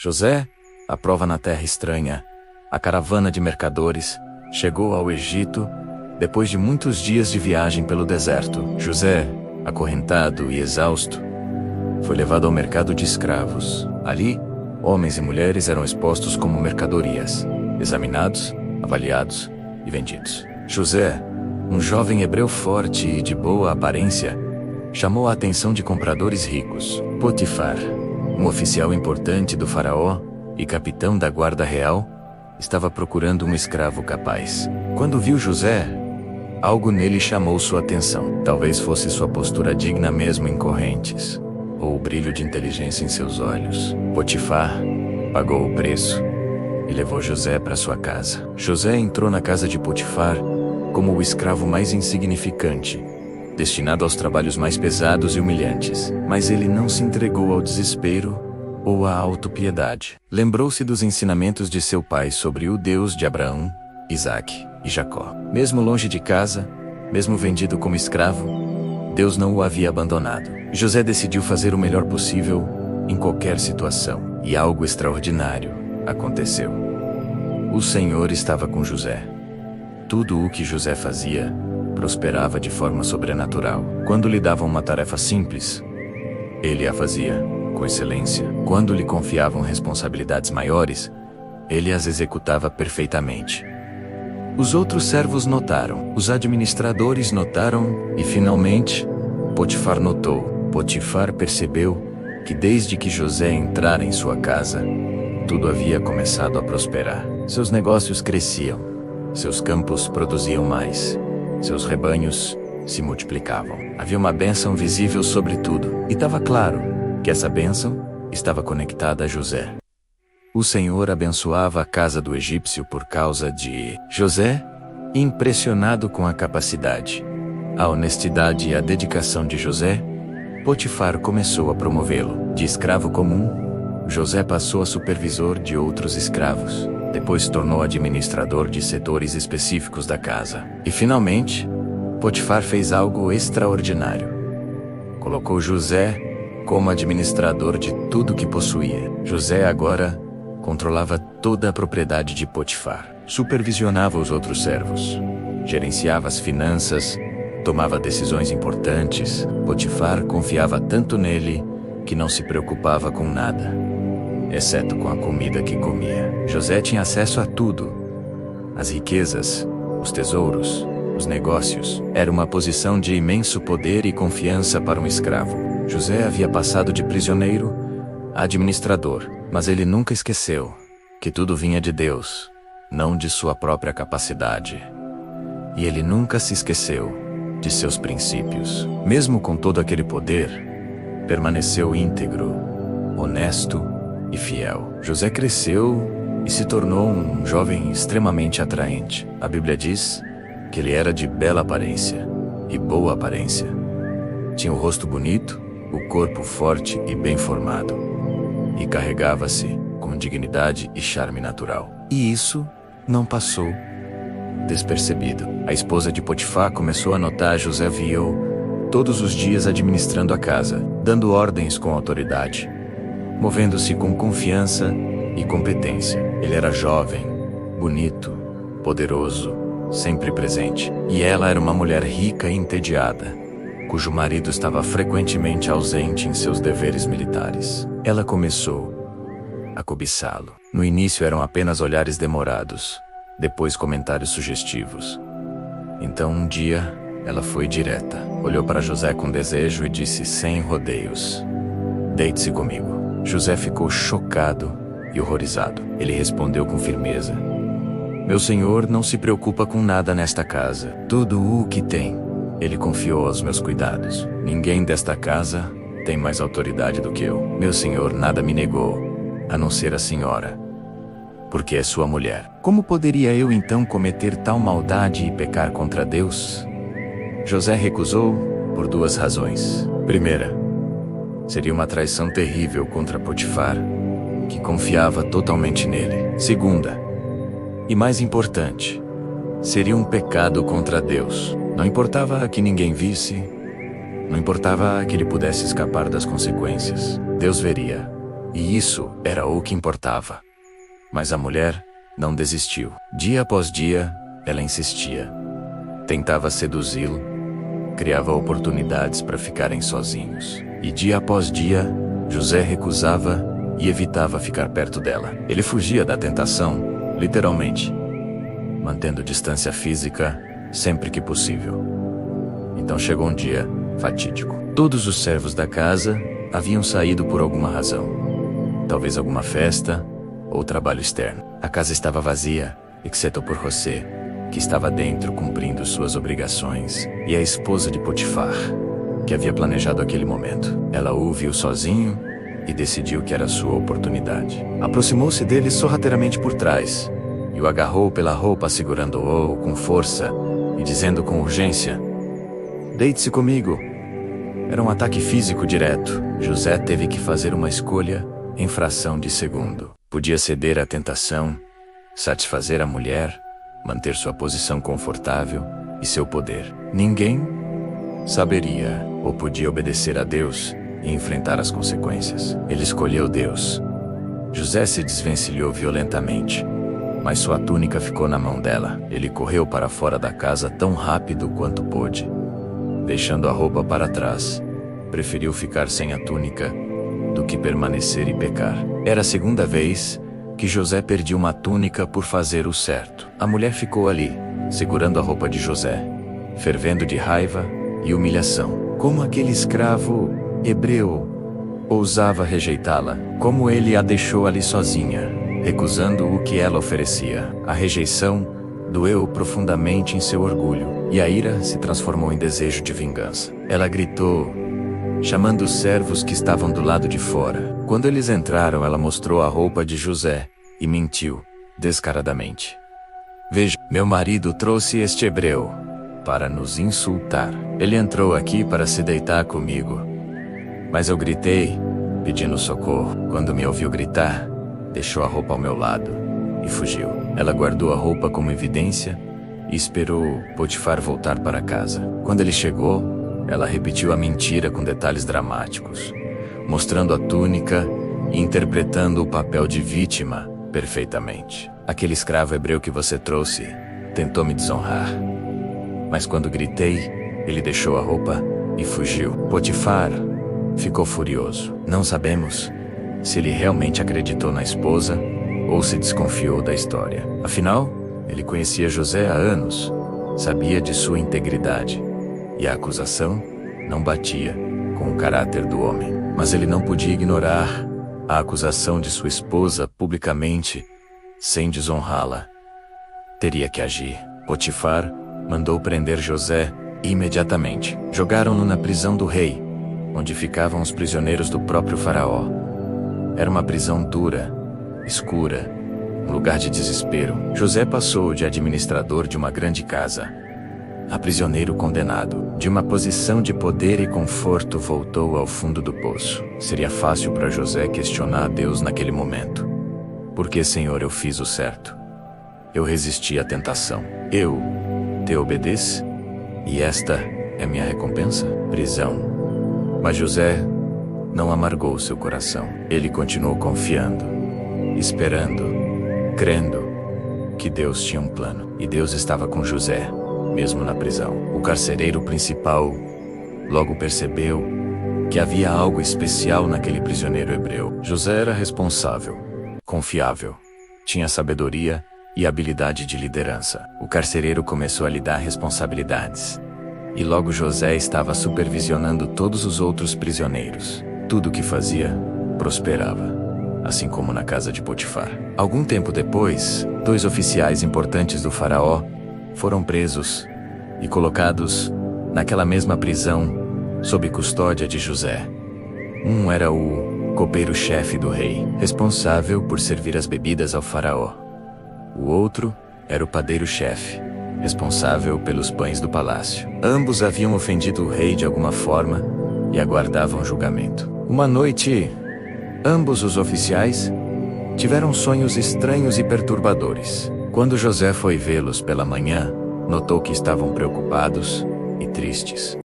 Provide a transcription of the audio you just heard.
José, à prova na terra estranha, a caravana de mercadores, chegou ao Egito, depois de muitos dias de viagem pelo deserto. José, acorrentado e exausto, foi levado ao mercado de escravos. Ali, homens e mulheres eram expostos como mercadorias, examinados, avaliados e vendidos. José, um jovem hebreu forte e de boa aparência, chamou a atenção de compradores ricos. Potifar, um oficial importante do faraó e capitão da guarda real, estava procurando um escravo capaz. Quando viu José, algo nele chamou sua atenção. Talvez fosse sua postura digna mesmo em correntes, ou o brilho de inteligência em seus olhos. Potifar pagou o preço e levou José para sua casa. José entrou na casa de Potifar como o escravo mais insignificante, destinado aos trabalhos mais pesados e humilhantes. Mas ele não se entregou ao desespero ou à autopiedade. Lembrou-se dos ensinamentos de seu pai sobre o Deus de Abraão, Isaque e Jacó. Mesmo longe de casa, mesmo vendido como escravo, Deus não o havia abandonado. José decidiu fazer o melhor possível em qualquer situação, e algo extraordinário aconteceu. O Senhor estava com José. Tudo o que José fazia prosperava de forma sobrenatural. Quando lhe davam uma tarefa simples, ele a fazia com excelência. Quando lhe confiavam responsabilidades maiores, ele as executava perfeitamente. Os outros servos notaram, os administradores notaram e, finalmente, Potifar notou. Potifar percebeu que desde que José entrara em sua casa, tudo havia começado a prosperar. Seus negócios cresciam, seus campos produziam mais, seus rebanhos se multiplicavam. Havia uma bênção visível sobre tudo, e estava claro que essa bênção estava conectada a José. O Senhor abençoava a casa do egípcio por causa de José, impressionado com a capacidade, a honestidade e a dedicação de José. Potifar começou a promovê-lo. De escravo comum, José passou a supervisor de outros escravos. Depois se tornou administrador de setores específicos da casa. E finalmente, Potifar fez algo extraordinário. Colocou José como administrador de tudo que possuía. José agora controlava toda a propriedade de Potifar. Supervisionava os outros servos, gerenciava as finanças, tomava decisões importantes. Potifar confiava tanto nele que não se preocupava com nada, exceto com a comida que comia. José tinha acesso a tudo: as riquezas, os tesouros, os negócios. Era uma posição de imenso poder e confiança para um escravo. José havia passado de prisioneiro a administrador, mas ele nunca esqueceu que tudo vinha de Deus, não de sua própria capacidade. E ele nunca se esqueceu de seus princípios. Mesmo com todo aquele poder, permaneceu íntegro, honesto e fiel. José cresceu e se tornou um jovem extremamente atraente. A Bíblia diz que ele era de bela aparência e boa aparência. Tinha o rosto bonito, o corpo forte e bem formado, e carregava-se com dignidade e charme natural. E isso não passou despercebido. A esposa de Potifar começou a notar José viu todos os dias administrando a casa, dando ordens com autoridade, movendo-se com confiança e competência. Ele era jovem, bonito, poderoso, sempre presente. E ela era uma mulher rica e entediada, cujo marido estava frequentemente ausente em seus deveres militares. Ela começou a cobiçá-lo. No início eram apenas olhares demorados, depois comentários sugestivos. Então um dia, ela foi direta. Olhou para José com desejo e disse sem rodeios: "Deite-se comigo." José ficou chocado e horrorizado. Ele respondeu com firmeza: "Meu senhor não se preocupa com nada nesta casa. Tudo o que tem, ele confiou aos meus cuidados. Ninguém desta casa tem mais autoridade do que eu. Meu senhor nada me negou, a não ser a senhora, porque é sua mulher. Como poderia eu então cometer tal maldade e pecar contra Deus?" José recusou por duas razões. Primeira, seria uma traição terrível contra Potifar, que confiava totalmente nele. Segunda, e mais importante, seria um pecado contra Deus. Não importava que ninguém visse, não importava que ele pudesse escapar das consequências. Deus veria, e isso era o que importava. Mas a mulher não desistiu. Dia após dia, ela insistia. Tentava seduzi-lo, criava oportunidades para ficarem sozinhos. E dia após dia, José recusava e evitava ficar perto dela. Ele fugia da tentação, literalmente, mantendo distância física sempre que possível. Então chegou um dia fatídico. Todos os servos da casa haviam saído por alguma razão. Talvez alguma festa ou trabalho externo. A casa estava vazia, exceto por José, que estava dentro cumprindo suas obrigações, e a esposa de Potifar, que havia planejado aquele momento. Ela o viu sozinho e decidiu que era sua oportunidade. Aproximou-se dele sorrateiramente por trás e o agarrou pela roupa, segurando-o com força e dizendo com urgência: "Deite-se comigo." Era um ataque físico direto. José teve que fazer uma escolha em fração de segundo. Podia ceder à tentação, satisfazer a mulher, manter sua posição confortável e seu poder. Ninguém saberia, ou podia obedecer a Deus e enfrentar as consequências. Ele escolheu Deus. José se desvencilhou violentamente, mas sua túnica ficou na mão dela. Ele correu para fora da casa tão rápido quanto pôde, deixando a roupa para trás. Preferiu ficar sem a túnica do que permanecer e pecar. Era a segunda vez que José perdia uma túnica por fazer o certo. A mulher ficou ali, segurando a roupa de José, fervendo de raiva e humilhação. Como aquele escravo hebreu ousava rejeitá-la? Como ele a deixou ali sozinha, recusando o que ela oferecia? A rejeição doeu profundamente em seu orgulho, e a ira se transformou em desejo de vingança. Ela gritou, chamando os servos que estavam do lado de fora. Quando eles entraram, ela mostrou a roupa de José e mentiu descaradamente. "Veja, meu marido trouxe este hebreu para nos insultar. Ele entrou aqui para se deitar comigo. Mas eu gritei, pedindo socorro. Quando me ouviu gritar, deixou a roupa ao meu lado e fugiu." Ela guardou a roupa como evidência e esperou Potifar voltar para casa. Quando ele chegou, ela repetiu a mentira com detalhes dramáticos, mostrando a túnica e interpretando o papel de vítima perfeitamente. "Aquele escravo hebreu que você trouxe tentou me desonrar. Mas quando gritei, ele deixou a roupa e fugiu." Potifar ficou furioso. Não sabemos se ele realmente acreditou na esposa ou se desconfiou da história. Afinal, ele conhecia José há anos, sabia de sua integridade, e a acusação não batia com o caráter do homem. Mas ele não podia ignorar a acusação de sua esposa publicamente, sem desonrá-la. Teria que agir. Potifar mandou prender José imediatamente. Jogaram-no na prisão do rei, onde ficavam os prisioneiros do próprio faraó. Era uma prisão dura, escura, um lugar de desespero. José passou de administrador de uma grande casa a prisioneiro condenado. De uma posição de poder e conforto, voltou ao fundo do poço. Seria fácil para José questionar a Deus naquele momento. "Por que, Senhor, eu fiz o certo? Eu resisti à tentação. Eu te obedeci, e esta é minha recompensa?" Prisão. Mas José não amargou seu coração. Ele continuou confiando, esperando, crendo que Deus tinha um plano. E Deus estava com José, mesmo na prisão. O carcereiro principal logo percebeu que havia algo especial naquele prisioneiro hebreu. José era responsável, confiável, tinha sabedoria e habilidade de liderança. O carcereiro começou a lhe dar responsabilidades, e logo José estava supervisionando todos os outros prisioneiros. Tudo o que fazia prosperava, assim como na casa de Potifar. Algum tempo depois, 2 oficiais importantes do faraó foram presos e colocados naquela mesma prisão sob custódia de José. Um era o copeiro-chefe do rei, responsável por servir as bebidas ao faraó. O outro era o padeiro-chefe, responsável pelos pães do palácio. Ambos haviam ofendido o rei de alguma forma e aguardavam julgamento. Uma noite, ambos os oficiais tiveram sonhos estranhos e perturbadores. Quando José foi vê-los pela manhã, notou que estavam preocupados e tristes.